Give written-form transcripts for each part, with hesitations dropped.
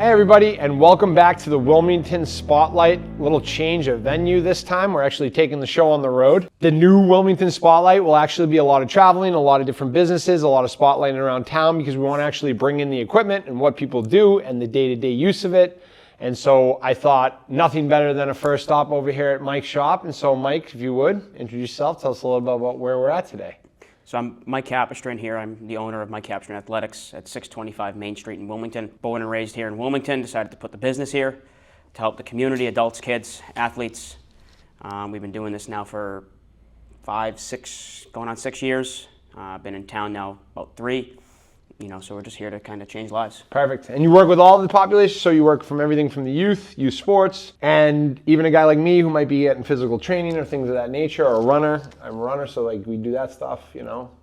Hey everybody, and welcome back to the Wilmington Spotlight. Little change of venue this time. We're actually taking the show on the road. The new Wilmington Spotlight will actually be a lot of traveling, a lot of different businesses, a lot of spotlighting around town because we want to actually bring in the equipment and what people do and the day-to-day use of it. And so I thought nothing better than a first stop over here at Mike's shop. And so Mike, if you would, introduce yourself, tell us a little bit about where we're at today. So I'm Mike Capistran here. I'm the owner of Mike Capistran Athletics at 625 Main Street in Wilmington. Born and raised here in Wilmington, decided to put the business here to help the community, adults, kids, athletes. We've been doing this now for 5, 6, going on 6 years. Been in town now about 3. So we're just here to kind of change lives. Perfect. And you work with all of the population, so you work from everything from the youth sports, and even a guy like me who might be getting physical training or things of that nature, or a runner. I'm a runner, so like we do that stuff,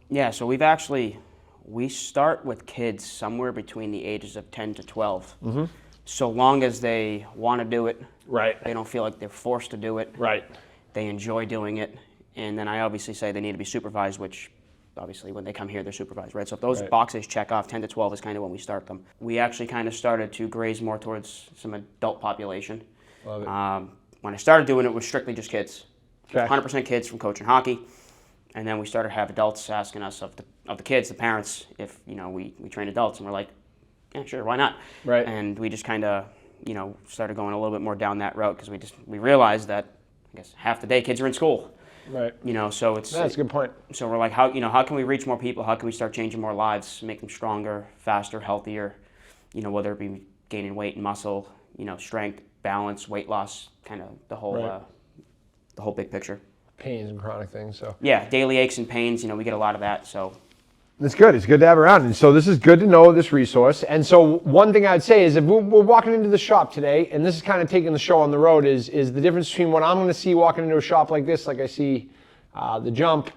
Yeah, so we start with kids somewhere between the ages of 10 to 12. Mm-hmm. So long as they want to do it. Right. They don't feel like they're forced to do it. Right. They enjoy doing it. And then I obviously say they need to be supervised, which obviously when they come here they're supervised, right? So if those boxes check off, 10 to 12 is kind of when we start them. We actually kind of started to graze more towards some adult population. Love it. When I started doing it was strictly just kids. Okay. 100% kids from coaching hockey. And then we started to have adults asking us of the kids, the parents, if we train adults, and we're like, yeah, sure, why not? Right. And we just kind of started going a little bit more down that route because we realized that I guess half the day kids are in school. Right. So it's that's a good point. So we're like, how can we reach more people? How can we start changing more lives, make them stronger, faster, healthier? Whether it be gaining weight and muscle, strength, balance, weight loss, kind of the whole big picture. Pains and chronic things. So yeah, daily aches and pains. We get a lot of that. So it's good. It's good to have around. And so this is good to know this resource. And so one thing I'd say is if we're walking into the shop today, and this is kind of taking the show on the road, is the difference between what I'm going to see walking into a shop like this, like I see the jump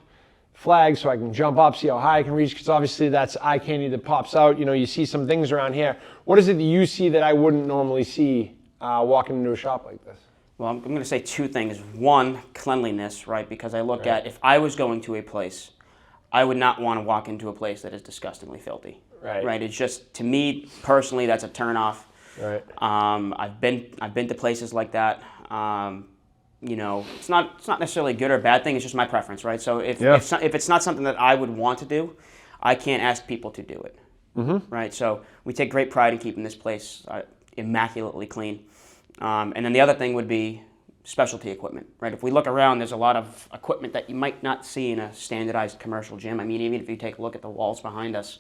flag so I can jump up, see how high I can reach, because obviously that's eye candy that pops out. You see some things around here. What is it that you see that I wouldn't normally see walking into a shop like this? Well, I'm going to say 2 things. One, cleanliness, right? Because I look at if I was going to a place, I would not want to walk into a place that is disgustingly filthy. Right. Right. It's just, to me personally, that's a turnoff. Right. I've been to places like that. It's not necessarily a good or bad thing. It's just my preference, right? So if it's not something that I would want to do, I can't ask people to do it. Mm-hmm. Right. So we take great pride in keeping this place immaculately clean. And then the other thing would be specialty equipment, right? If we look around, there's a lot of equipment that you might not see in a standardized commercial gym. I mean, even if you take a look at the walls behind us,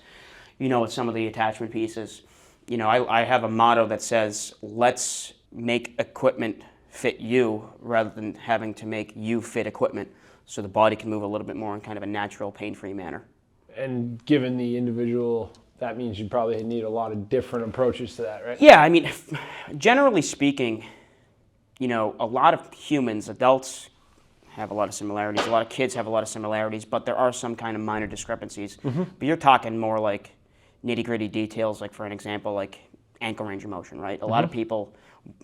with some of the attachment pieces, I have a motto that says, let's make equipment fit you rather than having to make you fit equipment so the body can move a little bit more in kind of a natural, pain-free manner. And given the individual, that means you probably need a lot of different approaches to that, right? Yeah, I mean, generally speaking, a lot of humans, adults, have a lot of similarities. A lot of kids have a lot of similarities, but there are some kind of minor discrepancies. Mm-hmm. But you're talking more like nitty-gritty details, like for an example, like ankle range of motion, right? A lot of people,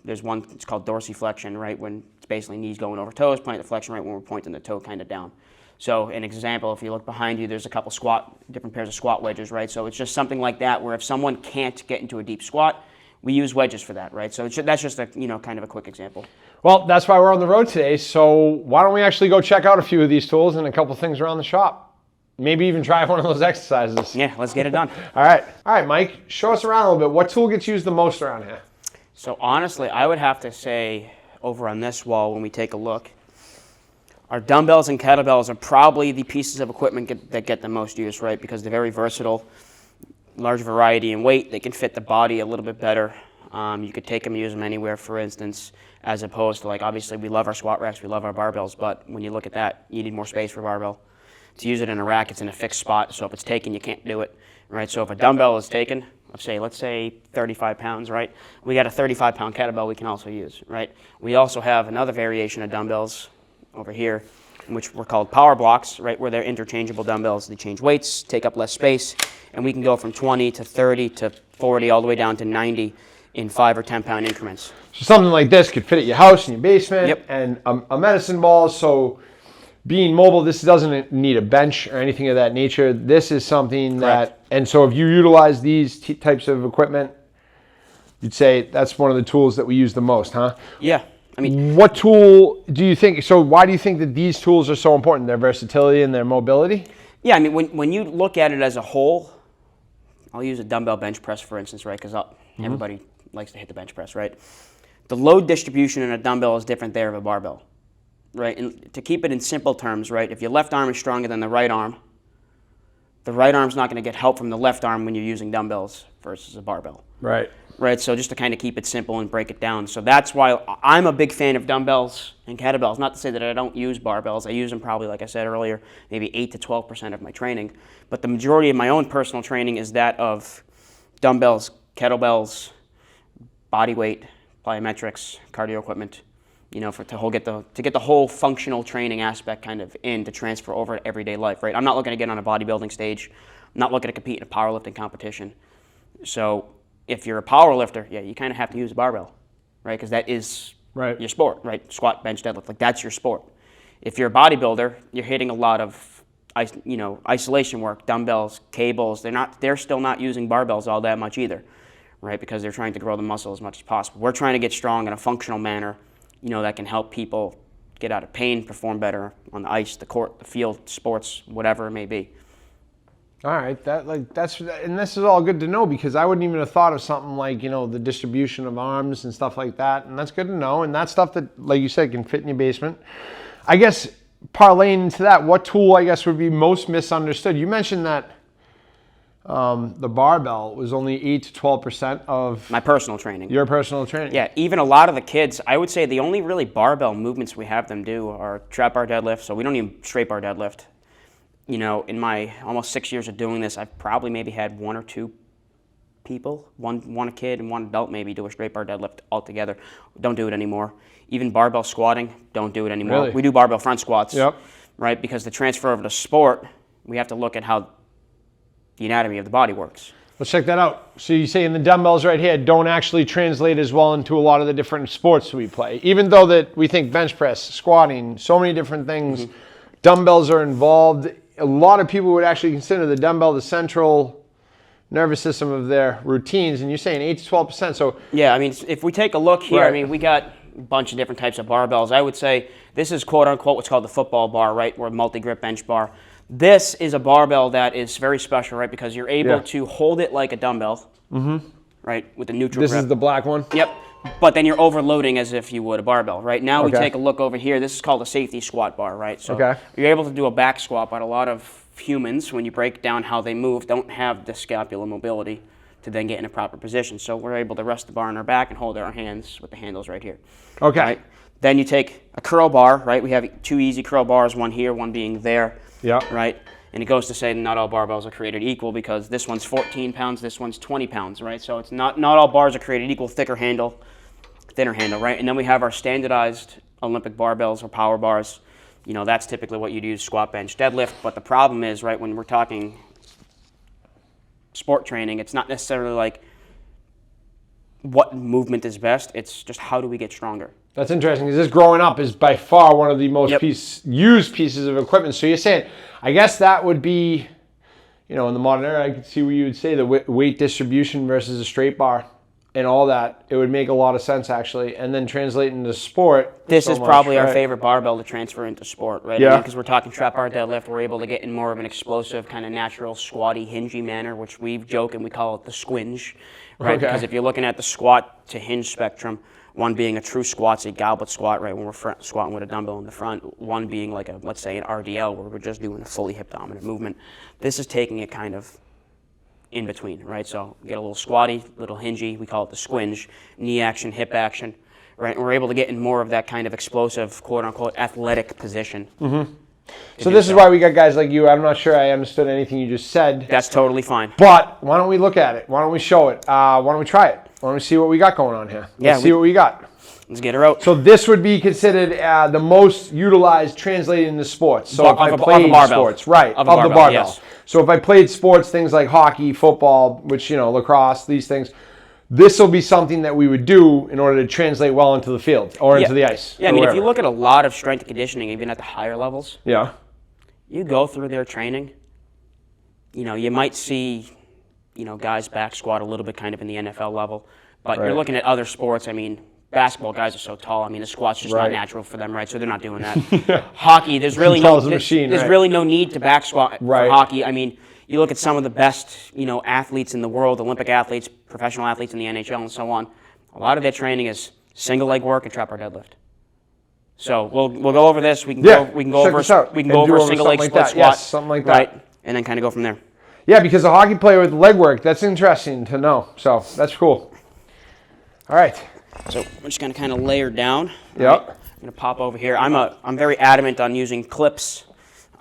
there's one, it's called dorsiflexion, right? When it's basically knees going over toes, plantar flexion, right? When we're pointing the toe kind of down. So an example, if you look behind you, there's a couple different pairs of squat wedges, right? So it's just something like that where if someone can't get into a deep squat, we use wedges for that, right? So that's just a kind of a quick example. Well, that's why we're on the road today. So why don't we actually go check out a few of these tools and a couple things around the shop? Maybe even try one of those exercises. Yeah, let's get it done. All right, Mike, show us around a little bit. What tool gets used the most around here? So honestly, I would have to say over on this wall when we take a look, our dumbbells and kettlebells are probably the pieces of equipment that get the most use, right? Because they're very versatile, large variety in weight. They can fit the body a little bit better. You could take them and use them anywhere, for instance, as opposed to obviously we love our squat racks, we love our barbells, but when you look at that, you need more space for barbell. To use it in a rack, it's in a fixed spot, so if it's taken, you can't do it, right? So if a dumbbell is taken, let's say 35 pounds, right? We got a 35-pound kettlebell we can also use, right? We also have another variation of dumbbells over here, which were called power blocks, right, where they're interchangeable dumbbells. They change weights, take up less space, and we can go from 20 to 30 to 40 all the way down to 90 in 5 or 10 pound increments. So something like this could fit at your house in your basement. And a medicine ball. So being mobile, this doesn't need a bench or anything of that nature. This is something that, and so if you utilize these types of equipment, you'd say that's one of the tools that we use the most, huh? Yeah. I mean, what tool do you think, so why do you think that these tools are so important? Their versatility and their mobility? yeah, I mean, when you look at it as a whole, I'll use a dumbbell bench press, for instance, right? Because everybody likes to hit the bench press, right? The load distribution in a dumbbell is different there of a barbell, right? And to keep it in simple terms, right? If your left arm is stronger than the right arm's not going to get help from the left arm when you're using dumbbells versus a barbell. Right. Right, so just to kind of keep it simple and break it down. So that's why I'm a big fan of dumbbells and kettlebells. Not to say that I don't use barbells. I use them probably, like I said earlier, maybe 8 to 12% of my training. But the majority of my own personal training is that of dumbbells, kettlebells, body weight, plyometrics, cardio equipment, you know, to get the whole functional training aspect kind of in to transfer over to everyday life, right? I'm not looking to get on a bodybuilding stage. I'm not looking to compete in a powerlifting competition. So if you're a power lifter, yeah, you kind of have to use a barbell, right? Because that is your sport, right? Squat, bench, deadlift, like that's your sport. If you're a bodybuilder, you're hitting a lot of, isolation work, dumbbells, cables. They're still not using barbells all that much either, right? Because they're trying to grow the muscle as much as possible. We're trying to get strong in a functional manner, that can help people get out of pain, perform better on the ice, the court, the field, sports, whatever it may be. All right, and this is all good to know, because I wouldn't even have thought of something like, the distribution of arms and stuff like that, and that's good to know, and that's stuff that, like you said, can fit in your basement. I guess parlaying into that, what tool, I guess, would be most misunderstood? You mentioned that the barbell was only 8 to 12% of my personal training. Your personal training. Yeah, even a lot of the kids, I would say the only really barbell movements we have them do are trap bar deadlift, so we don't even straight bar deadlift. In my almost 6 years of doing this, I've probably maybe had one or two people, one kid and one adult maybe, do a straight bar deadlift altogether. Don't do it anymore. Even barbell squatting, don't do it anymore. Really? We do barbell front squats, Yep. right? Because the transfer over to sport, we have to look at how the anatomy of the body works. Let's check that out. So you're saying the dumbbells right here don't actually translate as well into a lot of the different sports we play, even though that we think bench press, squatting, so many different things, dumbbells are involved. A lot of people would actually consider the dumbbell the central nervous system of their routines, and you're saying 8 to 12%. So yeah, I mean, if we take a look here, Right. I mean, we got a bunch of different types of barbells. I would say this is quote unquote what's called the football bar, right, or a multi-grip bench bar. This is a barbell that is very special, right, because you're able to hold it like a dumbbell, right, with a neutral grip. this is the black one? Yep. But then you're overloading as if you would a barbell, right? Now we Okay. take a look over here. This is called a safety squat bar, right? So Okay. you're able to do a back squat, but a lot of humans, when you break down how they move, don't have the scapular mobility to then get in a proper position. So we're able to rest the bar on our back and hold our hands with the handles right here. Okay. Right? Then you take a curl bar, right? We have 2 easy curl bars, one here, one being there, Yeah. right? And it goes to say not all barbells are created equal, because this one's 14 pounds, this one's 20 pounds, right? So it's not all bars are created equal, thicker handle, thinner handle, right? And then we have our standardized Olympic barbells or power bars. That's typically what you'd use, squat, bench, deadlift. But the problem is, right, when we're talking sport training, it's not necessarily like what movement is best. It's just how do we get stronger. That's interesting, because this growing up is by far one of the most Yep. used pieces of equipment. So you're saying, I guess that would be, in the modern era, I could see where you would say the weight distribution versus a straight bar and all that. It would make a lot of sense, actually. And then translate into sport. This so is much, probably our right? favorite barbell to transfer into sport, right? Yeah. Because we're talking trap bar deadlift, we're able to get in more of an explosive, kind of natural, squatty, hingy manner, which we joke and we call it the squinge, right? Okay. Because if you're looking at the squat to hinge spectrum, one being a true squat, say goblet squat, right, when we're squatting with a dumbbell in the front, one being like let's say an RDL, where we're just doing a fully hip dominant movement. This is taking it kind of in between, right? So get a little squatty, little hingy, we call it the squinge, knee action, hip action, right? And we're able to get in more of that kind of explosive, quote unquote, athletic position. So this is why we got guys like you. I'm not sure I understood anything you just said. That's totally fine. But why don't we look at it? Why don't we show it? Why don't we try it? Why don't we see what we got going on here? Let's see what we got. Let's get her out. So this would be considered the most utilized translated into sports. So if I played sports, right, of the barbell. Yes. So if I played sports, things like hockey, football, which, lacrosse, these things, this will be something that we would do in order to translate well into the field or into the ice. Yeah, I mean, if you look at a lot of strength and conditioning, even at the higher levels, Yeah. you go through their training, you might see, guys back squat a little bit kind of in the NFL level. But you're looking at other sports. I mean, basketball guys are so tall. I mean, the squat's just not natural for them, right? So they're not doing that. Hockey, there's really really no need to back squat for hockey. I mean, you look at some of the best, athletes in the world, Olympic athletes, professional athletes in the NHL, and so on. A lot of their training is single leg work and trap bar deadlift. So we'll go over this. We can go over a single leg split squat, yes, something like that, right? And then kind of go from there. Yeah, because a hockey player with leg work, that's interesting to know. So that's cool. All right. So we're just going to kind of layer down. Yep. Right? I'm going to pop over here. I'm very adamant on using clips.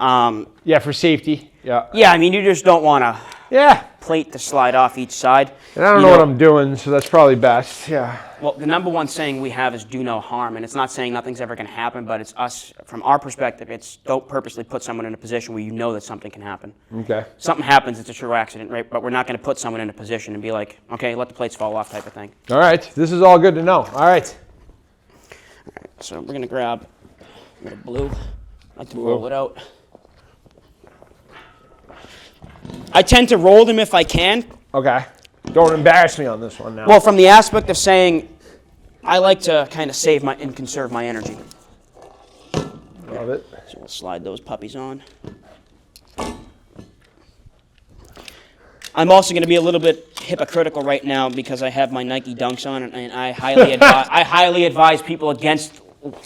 Yeah, for safety. Yeah. Yeah, I mean, you just don't want to plate to slide off each side. And I don't know what I'm doing, so that's probably best. Yeah. Well, the number one saying we have is do no harm, and it's not saying nothing's ever going to happen, but it's us, from our perspective, it's don't purposely put someone in a position where you know that something can happen. Okay. Something happens, it's a true accident, right? But we're not going to put someone in a position and be like, okay, let the plates fall off type of thing. All right. This is all good to know. All right. All right, so we're going to grab a blue. I like to roll it out. I tend to roll them if I can. Okay. Don't embarrass me on this one now. Well, from the aspect of saying, I like to kind of save and conserve my energy. Love it. So we'll slide those puppies on. I'm also going to be a little bit hypocritical right now because I have my Nike Dunks on, and I highly advise people against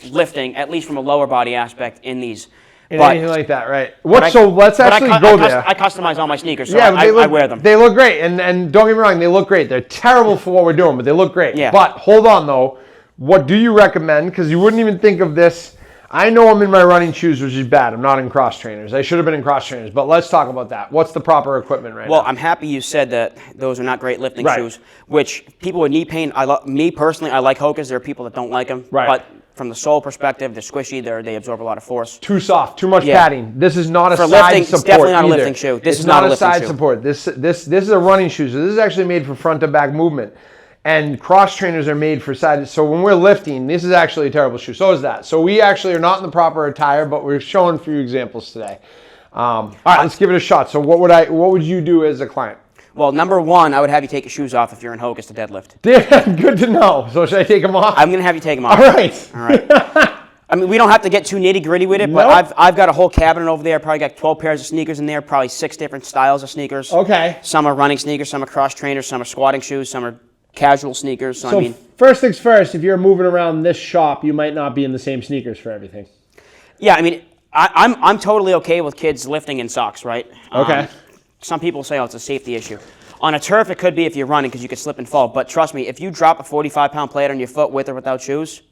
lifting, at least from a lower body aspect, in these. Anything like that, right? So let's actually go there. I customize all my sneakers, so I wear them. They look great, and don't get me wrong, they look great. They're terrible for what we're doing, but they look great. Yeah. But hold on, though. What do you recommend? Because you wouldn't even think of this. I know I'm in my running shoes, which is bad. I'm not in cross trainers. I should have been in cross trainers, but let's talk about that. What's the proper equipment right now? Well, I'm happy you said that those are not great lifting shoes, which people with knee pain, me personally, I like Hokas. There are people that don't like them. Right. But from the sole perspective, they're squishy. They absorb a lot of force. Too soft, too much padding. This is not a for side lifting, support. It's definitely not either. a lifting shoe. This is not a side support. This is a running shoe. So this is actually made for front to back movement. And cross trainers are made for side. So when we're lifting, this is actually a terrible shoe. So is that. So we actually are not in the proper attire, but we're showing a few examples today. All right, let's give it a shot. So what would you do as a client? Well, number one, I would have you take your shoes off if you're in Hokas to deadlift. Yeah, good to know. So should I take them off? I'm going to have you take them off. All right. All right. I mean, we don't have to get too nitty-gritty with it, but I've got a whole cabinet over there. Probably got 12 pairs of sneakers in there, probably 6 different styles of sneakers. Okay. Some are running sneakers, some are cross trainers, some are squatting shoes, some are casual sneakers. So I mean, first things first, if you're moving around this shop, you might not be in the same sneakers for everything. Yeah, I mean, I'm totally okay with kids lifting in socks, right? Okay. Some people say, oh, it's a safety issue. On a turf, it could be if you're running because you could slip and fall. But trust me, if you drop a 45-pound plate on your foot with or without shoes,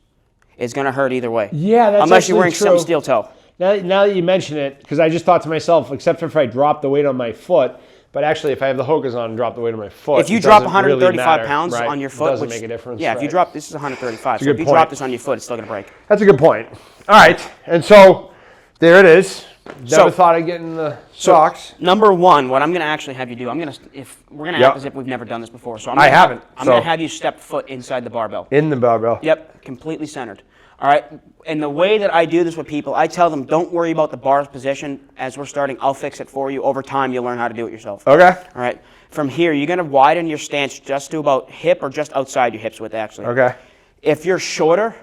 it's going to hurt either way. Yeah, that's unless you're wearing true. some steel toe. Now that you mention it, because I just thought to myself, except for if I drop the weight on my foot, but actually if I have the Hokas on and drop the weight on my foot, if you drop 135 pounds right? on your foot, it doesn't make a difference. Yeah, if you drop, this is 135. So if you drop this on your foot, it's still going to break. That's a good point. All right, and so there it is. Never thought of getting the socks. Number one, what I'm going to actually have you do, we're going to act as if we've never done this before. So I'm going to have you step foot inside the barbell. In the barbell. Yep, completely centered. All right, and the way that I do this with people, I tell them, don't worry about the bar's position as we're starting. I'll fix it for you. Over time, you'll learn how to do it yourself. Okay. All right, from here, you're going to widen your stance just to about hip or just outside your hips width, actually. Okay. If you're shorter,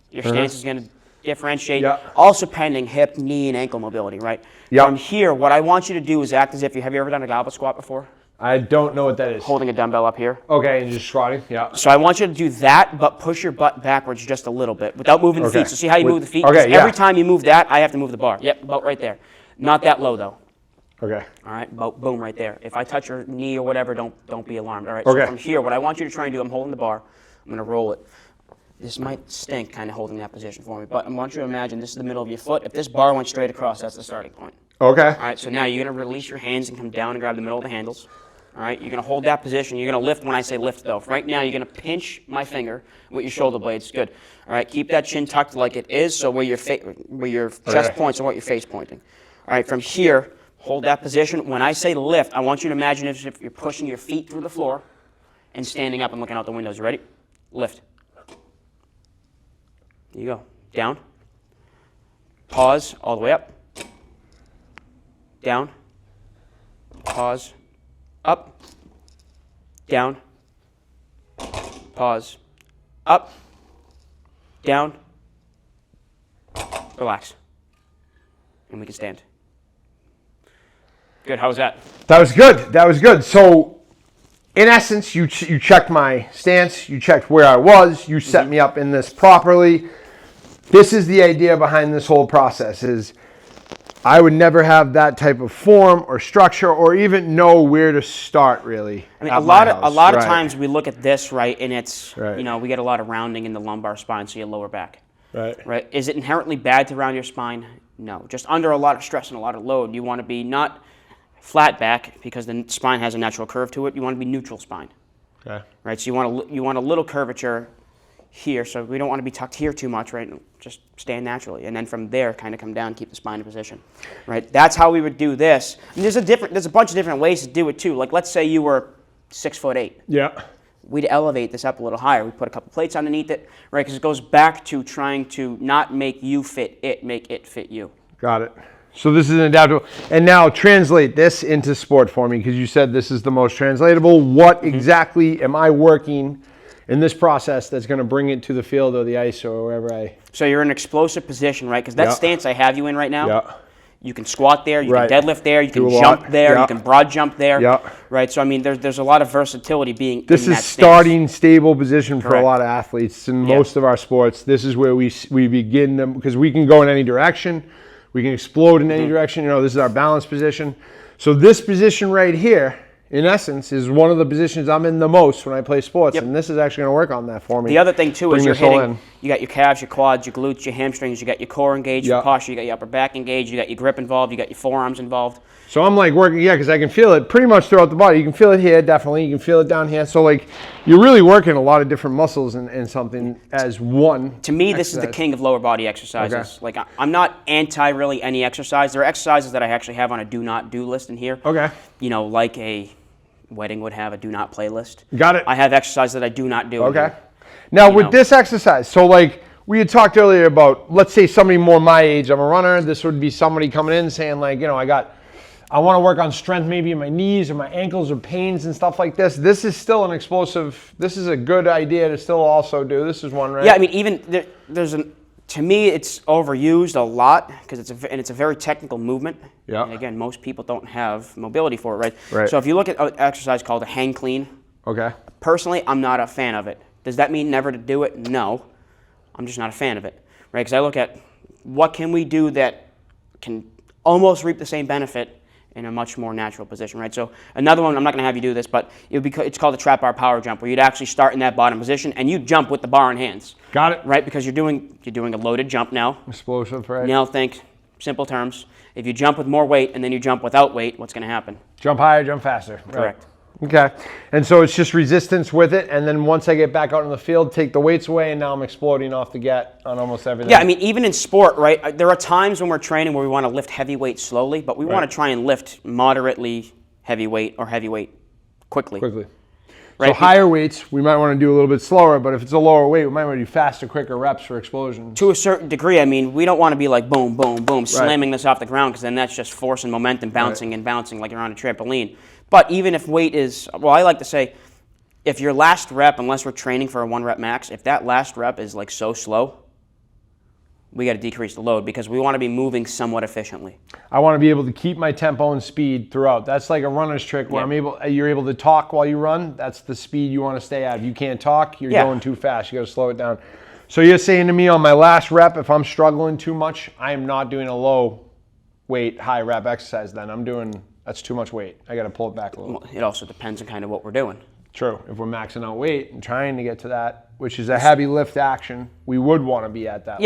your stance is going to differentiate. Yep. Also pending hip, knee, and ankle mobility, right? Yep. From here, what I want you to do is act as if have you ever done a goblet squat before? I don't know what that is. Holding a dumbbell up here. Okay, and just squatting, yeah. So I want you to do that, but push your butt backwards just a little bit without moving the feet. So see how you move the feet? Okay, Every time you move that, I have to move the bar. Yep, about right there. Not that low, though. Okay. All right, about boom right there. If I touch your knee or whatever, don't be alarmed. All right, okay. So from here, what I want you to try and do, I'm holding the bar. I'm going to roll it. This might stink kind of holding that position for me, but I want you to imagine this is the middle of your foot. If this bar went straight across, that's the starting point. Okay. All right, so now you're going to release your hands and come down and grab the middle of the handles. All right, you're going to hold that position. You're going to lift when I say lift, though. Right now, you're going to pinch my finger with your shoulder blades. Good. All right, keep that chin tucked like it is, so where your chest points and what your face pointing. All right, from here, hold that position. When I say lift, I want you to imagine as if you're pushing your feet through the floor and standing up and looking out the windows. You ready? Lift. There you go. Down. Pause all the way up. Down. Pause. Up. Down. Pause. Up. Down. Relax. And we can stand. Good. How was that? That was good. That was good. So, in essence, you checked my stance. You checked where I was. You set me up in this properly. This is the idea behind this whole process is I would never have that type of form or structure or even know where to start, really. I mean, a lot of times we look at this, right, and it's, Right. you know, we get a lot of rounding in the lumbar spine, so your lower back. Right. Right? Is it inherently bad to round your spine? No. Just under a lot of stress and a lot of load, you want to be not flat back because the spine has a natural curve to it. You want to be neutral spine. Okay. Right? So you want a little curvature here, so we don't want to be tucked here too much, right? Just stand naturally, and then from there, kind of come down, keep the spine in position, right? That's how we would do this. And there's a bunch of different ways to do it too. Like let's say you were 6'8". Yeah. We'd elevate this up a little higher. We put a couple plates underneath it, right? Because it goes back to trying to not make you fit it, make it fit you. Got it. So this is an adaptable. And now translate this into sport for me because you said this is the most translatable. What exactly am I working in this process that's going to bring it to the field or the ice or wherever I... So you're in an explosive position, right? Because that stance I have you in right now, Yeah. you can squat there, you Right. can deadlift there, you Do can a jump lot. there, Yeah. you can broad jump there, Yeah. right? So I mean, there's a lot of versatility being in that This is stance. starting stable position for a Correct. lot of athletes in Yeah. most of our sports. This is where we begin them because we can go in any direction. We can explode in any direction. You know, this is our balance position. So this position right here, in essence, is one of the positions I'm in the most when I play sports. Yep. And this is actually going to work on that for me. The other thing too is Bring you're this all hitting, in. you got your calves, your quads, your glutes, your hamstrings, you got your core engaged, your Yeah. posture, you got your upper back engaged, you got your grip involved, you got your forearms involved. So I'm like working, because I can feel it pretty much throughout the body. You can feel it here, definitely. You can feel it down here. So like you're really working a lot of different muscles in something as one. To me, this is the exercise. king of lower body exercises. Okay. Like I'm not anti really any exercise. There are exercises that I actually have on a do not do list in here. Okay. You know, like a wedding would have a do not play list. Got it. I have exercises that I do not do. in Okay. here. Now You with know. this exercise, so like we had talked earlier about, let's say somebody more my age, I'm a runner. This would be somebody coming in saying like, you know, I want to work on strength maybe in my knees or my ankles or pains and stuff like this. This is still an explosive, this is a good idea to still also do. This is one, right? Yeah, I mean, even to me, it's overused a lot because it's a very technical movement. Yeah. And again, most people don't have mobility for it, right? Right. So if you look at an exercise called a hang clean, Okay. personally, I'm not a fan of it. Does that mean never to do it? No. I'm just not a fan of it, right? Because I look at what can we do that can almost reap the same benefit in a much more natural position, right? So another one, I'm not going to have you do this, but it's called the trap bar power jump, where you'd actually start in that bottom position and you jump with the bar in hands. Got it. Right, because you're doing a loaded jump now. Explosive, right? Now think, simple terms, if you jump with more weight and then you jump without weight, what's going to happen? Jump higher, jump faster. Right. Correct. Okay. And so it's just resistance with it. And then once I get back out in the field, take the weights away, and now I'm exploding off the get on almost everything. Yeah, I mean, even in sport, right, there are times when we're training where we want to lift heavy weight slowly, but we want to try and lift moderately heavy weight or heavy weight quickly. So higher weights, we might want to do a little bit slower, but if it's a lower weight, we might want to do faster, quicker reps for explosions. To a certain degree, I mean, we don't want to be like boom, boom, boom, slamming this off the ground, because then that's just force and momentum, bouncing and bouncing like you're on a trampoline. But even if weight is, well, I like to say, if your last rep, unless we're training for a 1 rep max, if that last rep is like so slow, we got to decrease the load because we want to be moving somewhat efficiently. I want to be able to keep my tempo and speed throughout. That's like a runner's trick where you're able to talk while you run. That's the speed you want to stay at. If you can't talk, you're going too fast. You got to slow it down. So you're saying to me on my last rep, if I'm struggling too much, I am not doing a low weight, high rep exercise then. That's too much weight. I got to pull it back a little. It also depends on kind of what we're doing. True. If we're maxing out weight and trying to get to that, which is a heavy lift action, we would want to be at that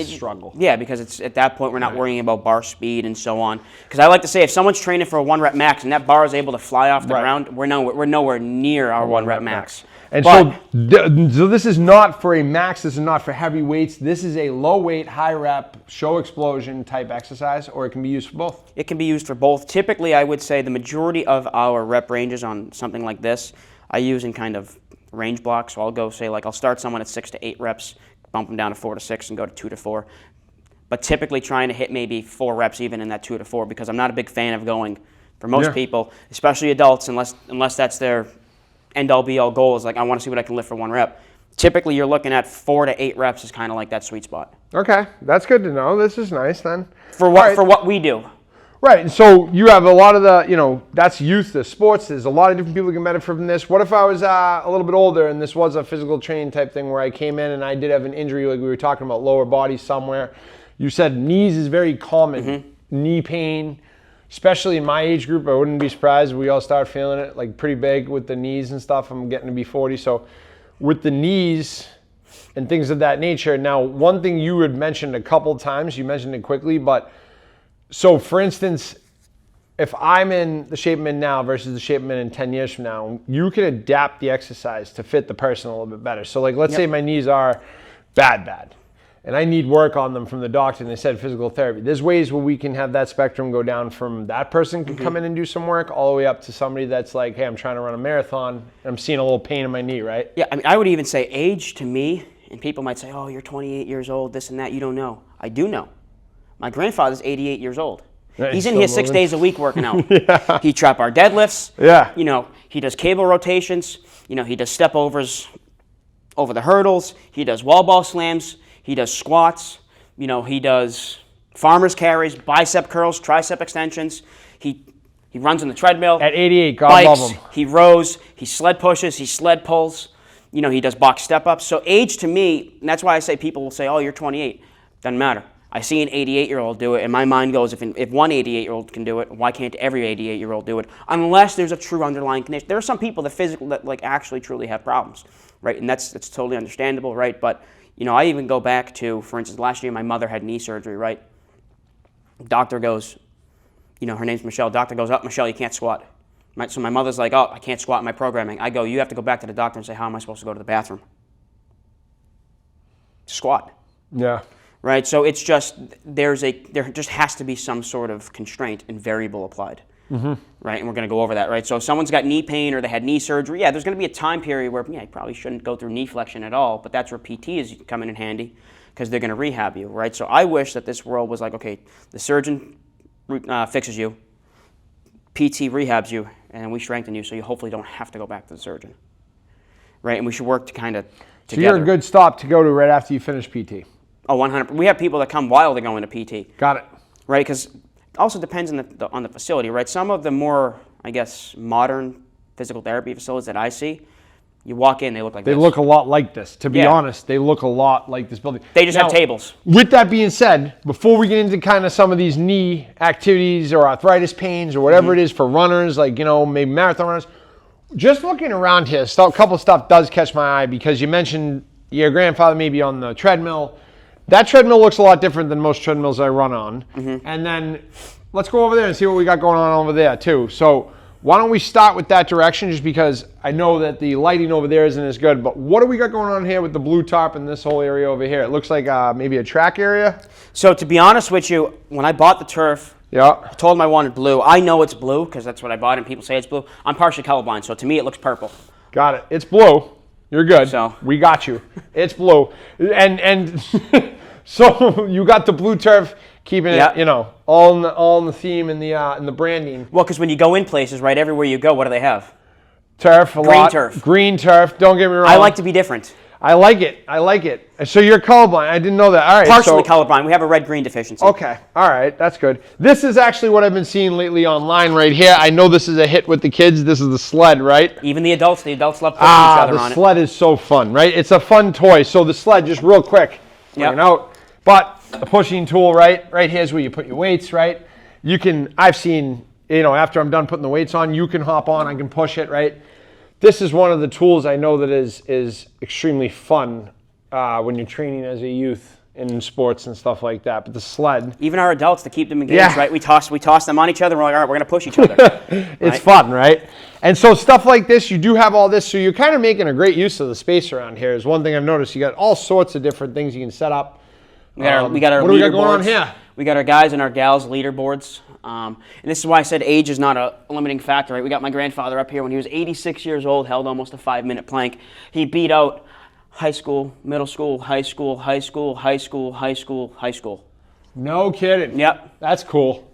struggle. Yeah, because it's at that point we're not worrying about bar speed and so on. Because I like to say if someone's training for a 1 rep max and that bar is able to fly off the ground, we're nowhere near our 1 rep max. And so this is not for a max, this is not for heavy weights, this is a low weight, high rep, show explosion type exercise, or it can be used for both? It can be used for both. Typically, I would say the majority of our rep ranges on something like this, I use in kind of range blocks. So I'll go say I'll start someone at 6 to 8 reps, bump them down to 4 to 6 and go to 2 to 4. But typically trying to hit maybe 4 reps even in that 2 to 4 because I'm not a big fan of going, for most people, especially adults, unless that's their end-all be-all goal is like, I want to see what I can lift for 1 rep. Typically, you're looking at 4 to 8 reps is kind of like that sweet spot. Okay, that's good to know. This is nice then. For what we do. Right, and so you have a lot of the, that's youth, the sports. There's a lot of different people who can benefit from this. What if I was a little bit older and this was a physical training type thing where I came in and I did have an injury, like we were talking about lower body somewhere. You said knees is very common, knee pain, especially in my age group. I wouldn't be surprised if we all start feeling it like pretty big with the knees and stuff. I'm getting to be 40, so with the knees and things of that nature. Now, one thing you had mentioned a couple times, you mentioned it quickly, but so, for instance, if I'm in the shape I'm in now versus the shape I'm in 10 years from now, you can adapt the exercise to fit the person a little bit better. So, like, let's say my knees are bad, and I need work on them from the doctor, and they said physical therapy. There's ways where we can have that spectrum go down from that person can come in and do some work all the way up to somebody that's like, hey, I'm trying to run a marathon, and I'm seeing a little pain in my knee, right? Yeah, I mean, I would even say age to me, and people might say, oh, you're 28 years old, this and that. You don't know. I do know. My grandfather's 88 years old. Right, he's in here 6 days a week working out. Yeah. He trap bar deadlifts. Yeah. He does cable rotations. He does step overs over the hurdles. He does wall ball slams. He does squats. He does farmer's carries, bicep curls, tricep extensions. He runs on the treadmill. At 88, God bikes, love him. He rows. He sled pushes. He sled pulls. He does box step ups. So age to me, and that's why I say people will say, oh, you're 28. Doesn't matter. I see an 88-year-old do it, and my mind goes, if one 88-year-old can do it, why can't every 88-year-old do it? Unless there's a true underlying condition. There are some people that like actually truly have problems, right? And that's totally understandable, right? But I even go back to, for instance, last year my mother had knee surgery, right? Doctor goes, her name's Michelle. Doctor goes, oh, Michelle, you can't squat. So my mother's like, oh, I can't squat in my programming. I go, you have to go back to the doctor and say, how am I supposed to go to the bathroom? Squat. Yeah. Right, so it's just there just has to be some sort of constraint and variable applied, right? And we're going to go over that, right? So if someone's got knee pain or they had knee surgery, there's going to be a time period where you probably shouldn't go through knee flexion at all, but that's where PT is coming in handy because they're going to rehab you, right? So I wish that this world was like, okay, the surgeon fixes you, PT rehabs you, and we strengthen you, so you hopefully don't have to go back to the surgeon, right? And we should work to kind of together. So you're a good stop to go to right after you finish PT. Oh, 100%. We have people that come while they're going to PT. Got it. Right, because it also depends on the facility, right? Some of the more, I guess, modern physical therapy facilities that I see, you walk in, they look like this. They look a lot like this. To be honest, they look a lot like this building. They just have tables. With that being said, before we get into kind of some of these knee activities or arthritis pains or whatever it is for runners, like, maybe marathon runners, just looking around here, a couple of stuff does catch my eye because you mentioned your grandfather maybe on the treadmill. That treadmill looks a lot different than most treadmills I run on. And then let's go over there and see what we got going on over there too. So why don't we start with that direction just because I know that the lighting over there isn't as good, but what do we got going on here with the blue tarp and this whole area over here? It looks like maybe a track area. So to be honest with you, when I bought the turf, I told them I wanted blue. I know it's blue because that's what I bought and people say it's blue. I'm partially colorblind, so to me it looks purple. Got it. It's blue. You're good. So we got you. It's blue. And so you got the blue turf, keeping it, all in the theme and the branding. Well, because when you go in places, right, everywhere you go, what do they have? Turf, Green turf. Green turf. Don't get me wrong. I like to be different. I like it. So you're colorblind. I didn't know that. All right. Partially colorblind. We have a red-green deficiency. Okay. All right. That's good. This is actually what I've been seeing lately online right here. I know this is a hit with the kids. This is the sled, right? Even the adults love pushing each other on it. The sled is so fun, right? It's a fun toy. So the sled, just real quick, bring it out. But the pushing tool, right here is where you put your weights, right? I've seen, after I'm done putting the weights on, you can hop on, I can push it, right? This is one of the tools I know that is extremely fun when you're training as a youth in sports and stuff like that. But the sled, even our adults, to keep them engaged, right? We toss them on each other. And we're like, all right, we're going to push each other. It's fun, right? And so stuff like this, you do have all this, so you're kind of making a great use of the space around here. Is one thing I've noticed. You got all sorts of different things you can set up. We got our what do we got going on here? We got our guys and our gals leaderboards. And this is why I said age is not a limiting factor, right? We got my grandfather up here when he was 86 years old, held almost a 5-minute plank. He beat out high school, middle school, high school, high school, high school, high school, high school. No kidding. Yep. That's cool.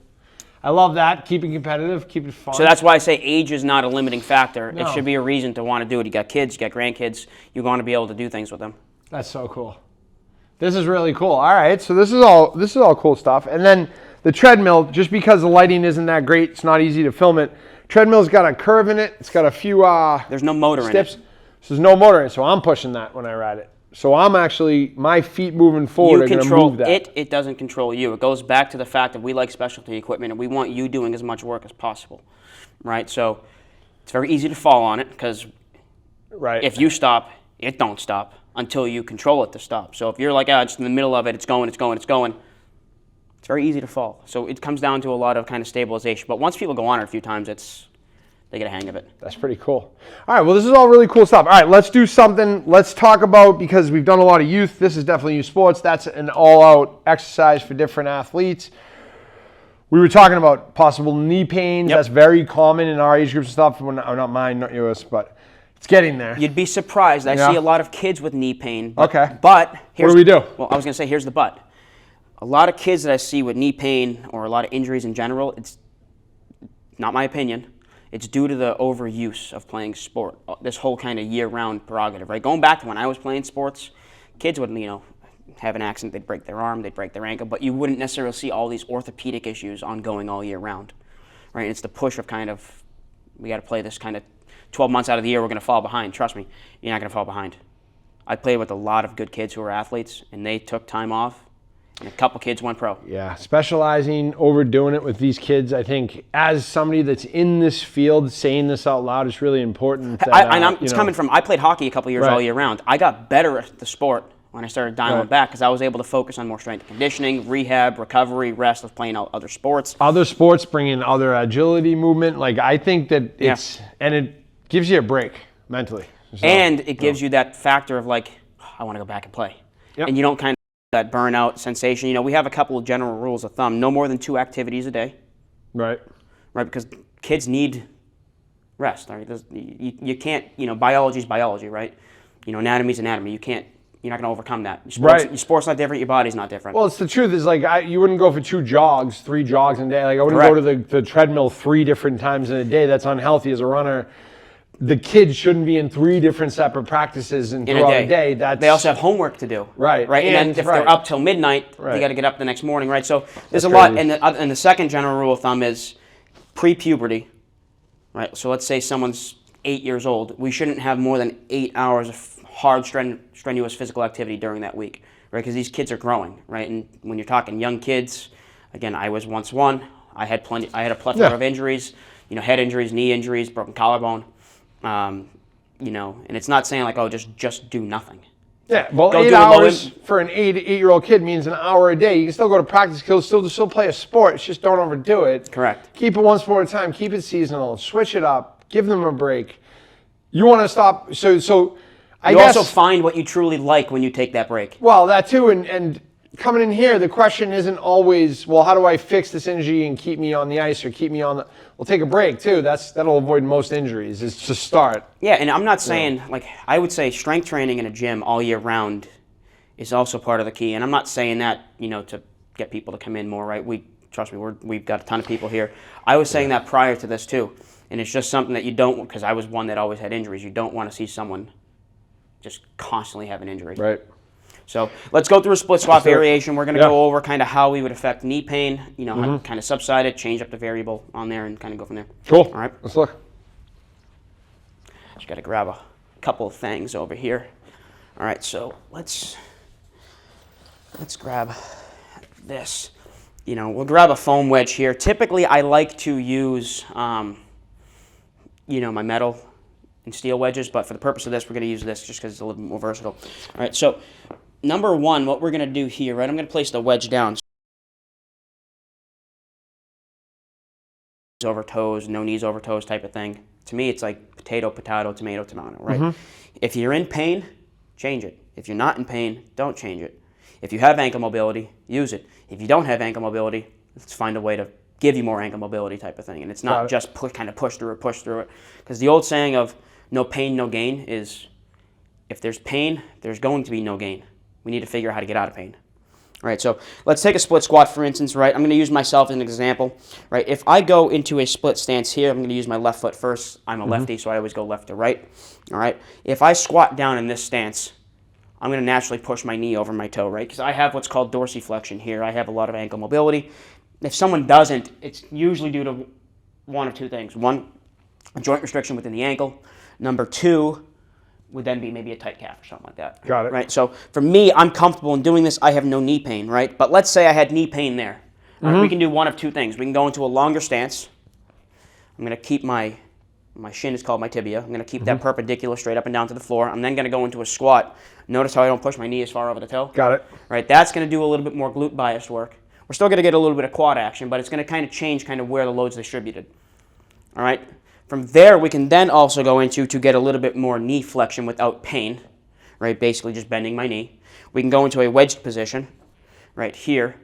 I love that. Keep it competitive. Keep it fun. So that's why I say age is not a limiting factor. No. It should be a reason to want to do it. You got kids, you got grandkids. You want to be able to do things with them. That's so cool. This is really cool. All right, so this is all cool stuff. And then the treadmill, just because the lighting isn't that great, it's not easy to film it. Treadmill's got a curve in it. It's got a few there's no motor steps. in it. So there's no motor in it. So I'm pushing that when I ride it. So I'm actually, my feet moving forward are going to move that. It doesn't control you. It goes back to the fact that we like specialty equipment and we want you doing as much work as possible, right? So it's very easy to fall on it because if you stop, it don't stop until you control it to stop. So if you're like, just in the middle of it, it's going, it's very easy to fall. So it comes down to a lot of kind of stabilization. But once people go on it a few times, they get a hang of it. That's pretty cool. All right, well, this is all really cool stuff. All right, let's do something. Let's talk about, because we've done a lot of youth. This is definitely youth sports. That's an all-out exercise for different athletes. We were talking about possible knee pains. Yep. That's very common in our age groups and stuff. Well, not mine, not yours, but it's getting there. You'd be surprised. I see a lot of kids with knee pain. But What do we do? Well, I was going to say, here's the but. A lot of kids that I see with knee pain or a lot of injuries in general, it's not my opinion. It's due to the overuse of playing sport, this whole kind of year-round prerogative, right? Going back to when I was playing sports, kids would, have an accident, they'd break their arm, they'd break their ankle, but you wouldn't necessarily see all these orthopedic issues ongoing all year round, right? And it's the push of we got to play this kind of 12 months out of the year, we're going to fall behind. Trust me, you're not going to fall behind. I played with a lot of good kids who were athletes, and they took time off. And a couple kids went pro. Yeah, specializing, overdoing it with these kids. I think as somebody that's in this field, saying this out loud is really important. I played hockey a couple years all year round. I got better at the sport when I started dialing back because I was able to focus on more strength and conditioning, rehab, recovery, rest of playing other sports. Other sports bring in other agility, movement. I think that and it gives you a break mentally. So, and it gives you that factor of I want to go back and play. Yep. And you don't kind of that burnout sensation. We have a couple of general rules of thumb. No more than 2 activities a day. Right, because kids need rest. Right? You can't, biology's biology, right? Anatomy's anatomy. You're not going to overcome that. Your sport's not different, your body's not different. Well, it's the truth is you wouldn't go for 3 jogs in a day. I wouldn't go to the treadmill 3 different times in a day. That's unhealthy as a runner. The kids shouldn't be in 3 different separate practices throughout a day. They also have homework to do. Right. And then if they're up till midnight, they got to get up the next morning, right? So there's a lot. And the second general rule of thumb is pre-puberty, right? So let's say someone's 8 years old. We shouldn't have more than 8 hours of hard, strenuous physical activity during that week, right? Because these kids are growing, right? And when you're talking young kids, again, I was once one. I had a plethora of injuries, head injuries, knee injuries, broken collarbone. And it's not saying just do nothing. Yeah, well, 8 hours for an 8-year-old kid means an hour a day. You can still go to practice, still play a sport. It's just don't overdo it. Correct. Keep it one sport at a time. Keep it seasonal. Switch it up. Give them a break. You want to stop. So I guess also find what you truly like when you take that break. Well, that too, and coming in here, the question isn't always, well, how do I fix this injury and keep me on the ice or keep me on the... Well, take a break, too. That'll avoid most injuries, is to start. Yeah, and I'm not saying, I would say strength training in a gym all year round is also part of the key. And I'm not saying that, to get people to come in more, right? Trust me, we've got a ton of people here. I was saying that prior to this, too. And it's just something that you don't, because I was one that always had injuries. You don't want to see someone just constantly have an injury. Right. So let's go through a split squat variation. We're going to go over kind of how we would affect knee pain, how to kind of subside it, change up the variable on there, and kind of go from there. Cool. All right. Let's look. Just got to grab a couple of things over here. All right, so let's grab this. We'll grab a foam wedge here. Typically, I like to use, my metal and steel wedges, but for the purpose of this, we're going to use this just because it's a little bit more versatile. All right, so number one, what we're going to do here, right, I'm going to place the wedge down. Over toes, no knees over toes type of thing. To me, it's like potato, potato, tomato, tomato, right? If you're in pain, change it. If you're not in pain, don't change it. If you have ankle mobility, use it. If you don't have ankle mobility, let's find a way to give you more ankle mobility type of thing. And it's not just push through it. Because the old saying of no pain, no gain is if there's pain, there's going to be no gain. We need to figure out how to get out of pain. Right, so let's take a split squat, for instance, right? I'm going to use myself as an example, right? If I go into a split stance here, I'm going to use my left foot first. I'm a lefty, so I always go left to right, all right? If I squat down in this stance, I'm going to naturally push my knee over my toe, right? Because I have what's called dorsiflexion here. I have a lot of ankle mobility. If someone doesn't, it's usually due to one of two things. One, a joint restriction within the ankle. Number two would then be maybe a tight calf or something like that. Got it. Right. So for me, I'm comfortable in doing this. I have no knee pain, right? But let's say I had knee pain there. We can do one of two things. We can go into a longer stance. I'm going to keep my shin is called my tibia. I'm going to keep that perpendicular straight up and down to the floor. I'm then going to go into a squat. Notice how I don't push my knee as far over the toe? Got it. Right. That's going to do a little bit more glute biased work. We're still going to get a little bit of quad action, but it's going to kind of change kind of where the load's distributed. All right. From there, we can then also go into to get a little bit more knee flexion without pain, right? Basically just bending my knee. We can go into a wedged position right here.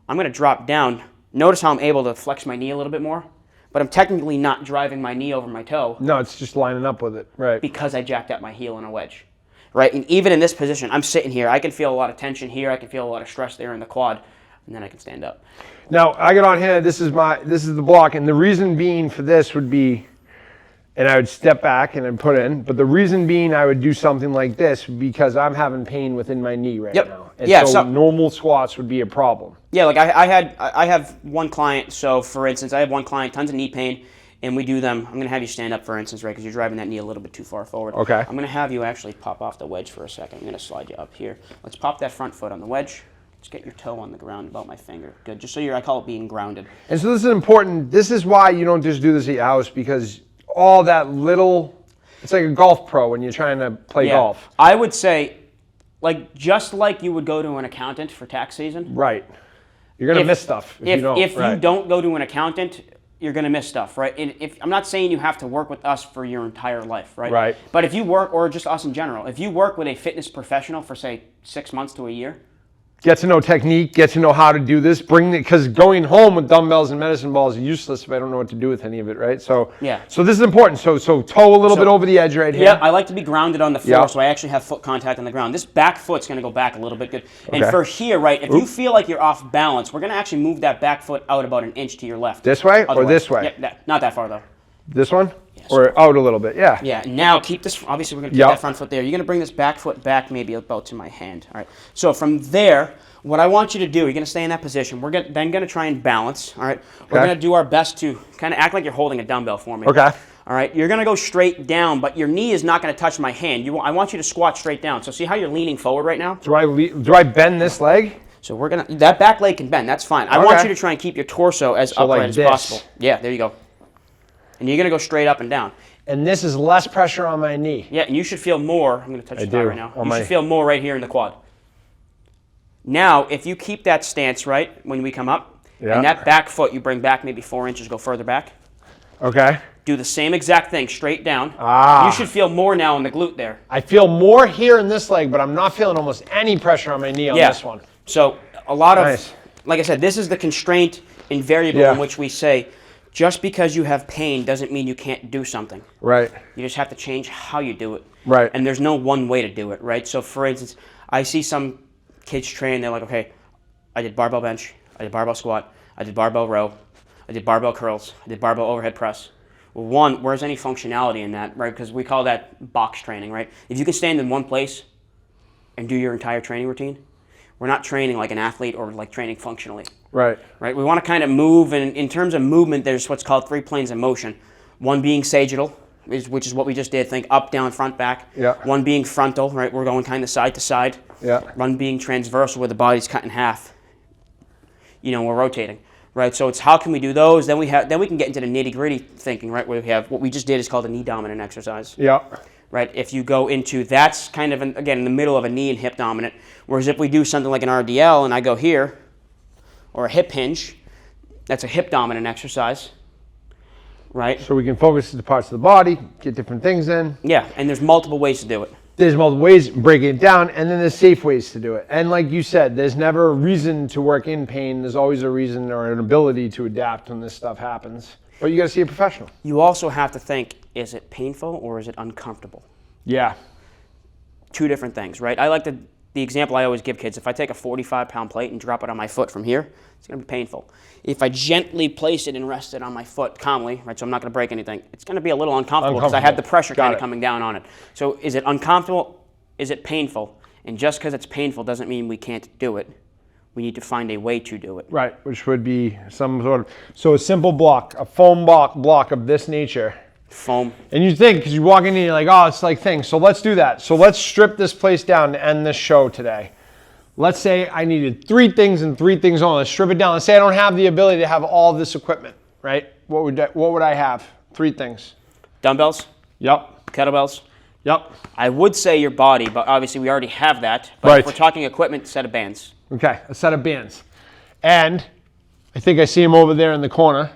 I'm going to drop down. Notice how I'm able to flex my knee a little bit more, but I'm technically not driving my knee over my toe. No, it's just lining up with it, right? Because I jacked up my heel in a wedge, right? And even in this position, I'm sitting here. I can feel a lot of tension here. I can feel a lot of stress there in the quad, and then I can stand up. Now, I get on here. This is the block, and the reason being for this would be, and I would step back and I'd put in. But the reason being I would do something like this because I'm having pain within my knee right now. And yeah, so normal squats would be a problem. Yeah, like I have one client. So for instance, I have one client, tons of knee pain, and we do them. I'm going to have you stand up, for instance, right, because you're driving that knee a little bit too far forward. Okay. I'm going to have you actually pop off the wedge for a second. I'm going to slide you up here. Let's pop that front foot on the wedge. Let's get your toe on the ground about my finger. Good. Just so I call it being grounded. And so this is important. This is why you don't just do this at your house, because all that little, it's like a golf pro when you're trying to play golf. I would say, just like you would go to an accountant for tax season. Right. You're going to miss stuff if you don't. If you don't go to an accountant, you're going to miss stuff, right? And I'm not saying you have to work with us for your entire life, right? Right. But if you work, or just us in general, if you work with a fitness professional for, say, 6 months to a year, get to know technique, get to know how to do this, because going home with dumbbells and medicine balls is useless if I don't know what to do with any of it, right? So yeah. So this is important. So toe a little bit over the edge right here. Yeah, I like to be grounded on the floor, so I actually have foot contact on the ground. This back foot's going to go back a little bit, good. And for here, right, if you feel like you're off balance, we're going to actually move that back foot out about an inch to your left. This way or this way? Yeah, not that far though. This one? Or out a little bit, yeah. Yeah, now keep this, obviously we're going to keep that front foot there. You're going to bring this back foot back maybe about to my hand. All right, so from there, what I want you to do, you're going to stay in that position. We're then going to try and balance, all right? We're going to do our best to kind of act like you're holding a dumbbell for me. Okay. All right, you're going to go straight down, but your knee is not going to touch my hand. I want you to squat straight down. So see how you're leaning forward right now? Do I bend this leg? So we're going to, that back leg can bend, that's fine. I want you to try and keep your torso as upright as possible. Yeah, there you go. And you're going to go straight up and down. And this is less pressure on my knee. Yeah, and you should feel more. I'm going to touch your thigh right now. You should feel more right here in the quad. Now, if you keep that stance, right, when we come up, and that back foot you bring back maybe 4 inches, go further back. Okay. Do the same exact thing, straight down. You should feel more now in the glute there. I feel more here in this leg, but I'm not feeling almost any pressure on my knee on this one. So a lot of, like I said, this is the constraint and variable in which we say, just because you have pain doesn't mean you can't do something. Right. You just have to change how you do it. Right. And there's no one way to do it, right? So for instance, I see some kids train, they're like, okay, I did barbell bench, I did barbell squat, I did barbell row, I did barbell curls, I did barbell overhead press. Well, one, where's any functionality in that, right? Because we call that box training, right? If you can stand in one place and do your entire training routine, we're not training like an athlete or like training functionally. Right. Right. We want to kind of move, and in terms of movement, there's what's called 3 planes of motion. One being sagittal, which is what we just did. Think up, down, front, back. Yeah. One being frontal, right? We're going kind of side to side. Yeah. One being transversal, where the body's cut in half. We're rotating, right? So it's how can we do those? Then we can get into the nitty gritty thinking, right? Where we have what we just did is called a knee dominant exercise. Yeah. Right. If you go into that's kind of again in the middle of a knee and hip dominant. Whereas if we do something like an RDL and I go here, or a hip hinge, that's a hip dominant exercise, right? So we can focus the parts of the body, get different things in. Yeah, and there's multiple ways to do it. There's multiple ways, breaking it down, and then there's safe ways to do it. And like you said, there's never a reason to work in pain. There's always a reason or an ability to adapt when this stuff happens. But you got to see a professional. You also have to think, is it painful or is it uncomfortable? Yeah. 2 different things, right? I like to the example I always give kids, if I take a 45-pound plate and drop it on my foot from here, it's going to be painful. If I gently place it and rest it on my foot calmly, right, so I'm not going to break anything, it's going to be a little uncomfortable because I have the pressure kind of coming down on it. So is it uncomfortable? Is it painful? And just because it's painful doesn't mean we can't do it. We need to find a way to do it. Right, which would be some sort of, so a simple block, a foam block of this nature. Foam. And you think, because you walk in and you're like, oh, it's like things. So let's do that. So let's strip this place down to end this show today. Let's say I needed 3 things and 3 things only. Let's strip it down. Let's say I don't have the ability to have all of this equipment, right? What would I have? 3 things. Dumbbells? Yep. Kettlebells? Yep. I would say your body, but obviously we already have that. But Right. if we're talking equipment, set of bands. Okay, a set of bands. And I think I see them over there in the corner.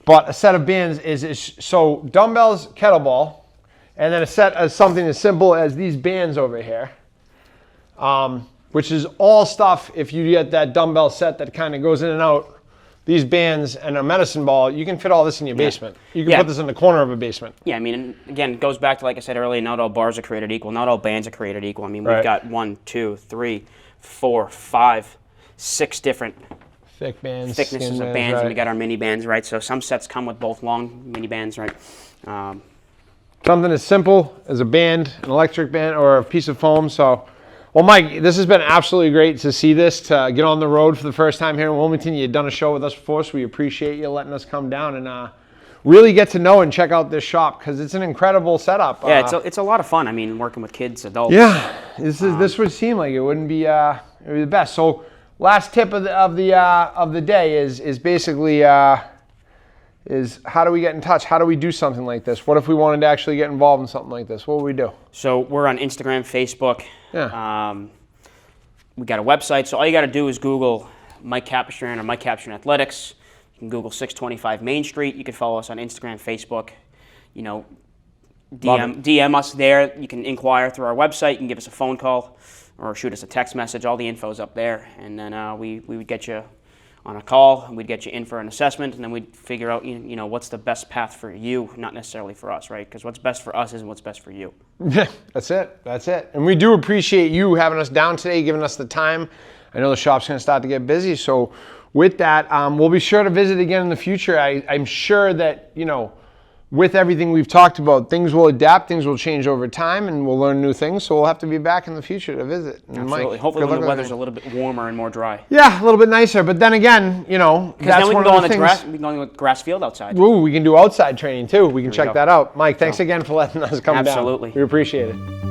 But a set of bands is so dumbbells, kettlebell, and then a set of something as simple as these bands over here, which is all stuff. If you get that dumbbell set that kind of goes in and out, these bands and a medicine ball, you can fit all this in your basement. You can put this in the corner of a basement. Yeah, I mean, again, it goes back to, like I said earlier, not all bars are created equal. Not all bands are created equal. I mean, we've got 1, 2, 3, 4, 5, 6 different Thick bands, thicknesses of bands, right. and we got our mini bands, right? So some sets come with both long mini bands, right? Something as simple as a band, an electric band, or a piece of foam. So, well, Mike, this has been absolutely great to see this, to get on the road for the first time here in Wilmington. You've done a show with us before, so we appreciate you letting us come down and really get to know and check out this shop, because it's an incredible setup. Yeah, it's a lot of fun. I mean, working with kids, adults. Yeah, this would seem like it wouldn't be it would be the best. So, last tip of the day is basically is how do we get in touch? How do we do something like this? What if we wanted to actually get involved in something like this? What would we do? So we're on Instagram, Facebook. Yeah. We got a website. So all you got to do is Google Mike Capistran or Mike Capistran Athletics. You can Google 625 Main Street. You can follow us on Instagram, Facebook. You know, DM us there. You can inquire through our website. You can give us a phone call or shoot us a text message. All the info's up there. And then we would get you on a call, and we'd get you in for an assessment, and then we'd figure out, you know, what's the best path for you, not necessarily for us, right? Because what's best for us isn't what's best for you. That's it. And we do appreciate you having us down today, giving us the time. I know the shop's going to start to get busy, so with that, we'll be sure to visit again in the future. I'm sure that, you know, with everything we've talked about, things will adapt, things will change over time, and we'll learn new things. So we'll have to be back in the future to visit. And Absolutely. Mike, hopefully when the weather's a little bit warmer and more dry. Yeah, a little bit nicer. But then again, you know, that's then we one can go of on the the things. grass. We can go on the grass field outside. Ooh, we can do outside training too. We can check go. that out. Mike, thanks again for letting us come down. Absolutely. We appreciate it.